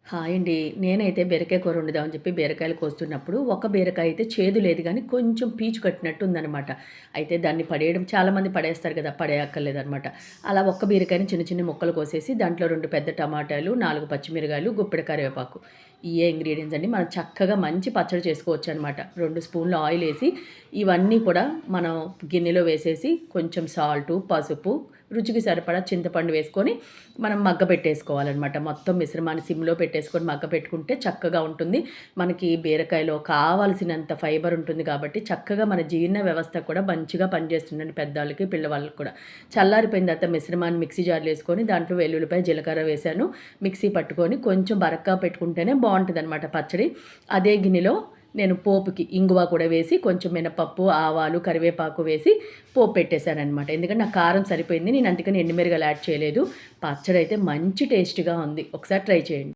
Hi అండి. నేనైతే బీరకాయ కూర వండుదామని చెప్పి బీరకాయలు కోస్తున్నప్పుడు, ఒక బీరకాయ అయితే చేదు లేదు గానీ, కొంచెం పీచు కట్టినట్టు ఉందనమాట. అయితే దాన్ని పడేయడం చాలామంది పడేస్తారు కదా! పడేయక్కర్లేదనమాట. అలా ఒక్క బీరకాయని చిన్న చిన్న ముక్కలు కోసేసి, దాంట్లో 2 పెద్ద టమాటాలు, 4 పచ్చిమిరగాయలు, గుప్పెడు కరివేపాకు. ఇయ్యే ఇంగ్రీడియెంట్స్ అండి. మనం చక్కగా మంచి పచ్చడి చేసుకోవచ్చనమాట. 2 స్పూన్లు ఆయిలేసి, ఇవన్నీ కూడా మనం గిన్నెలో వేసేసి, కొంచెం సాల్టు, పసుపు, రుచికి సరిపడా చింతపండు వేసుకొని, మనం మగ్గబెట్టేసుకోవాలనమాట. మొత్తం మిశ్రమాన్ని సిమ్‌లో పెట్టేసుకొని మగ్గపెట్టుకుంటే చక్కగా ఉంటుంది. మనకి బీరకాయలో కావాల్సినంత ఫైబర్ ఉంటుంది కాబట్టి, చక్కగా మన జీర్ణ వ్యవస్థ కూడా మంచిగా పనిచేస్తుందండి పెద్దవాళ్ళకి, పిల్లవాళ్ళకి కూడా. చల్లారిపోయిన తర్వాత మిశ్రమాన్ని మిక్సీ జార్‌లో ఏసుకొని, దాంట్లో వెల్లుల్లిపాయ, జీలకర్ర వేశాను. మిక్సీ పట్టుకొని కొంచెం బరగ్గా పెట్టుకుంటేనే బావుంటదనమాట పచ్చడి. అదే గిన్నెలో నేను పోపుకి ఇంగువ కూడా వేసి, కొంచెం మినపప్పు, ఆవాలు, కరివేపాకు వేసి పోపు పెట్టేశాననమాట. ఎందుకంటే నాకు కారం సరిపోయింది. నేను అందుకని ఎండుమిరగాయలు యాడ్ చేయలేదు. పచ్చడైతే మంచి టేస్ట్‌గా ఉంది. ఒకసారి ట్రై చేయండి.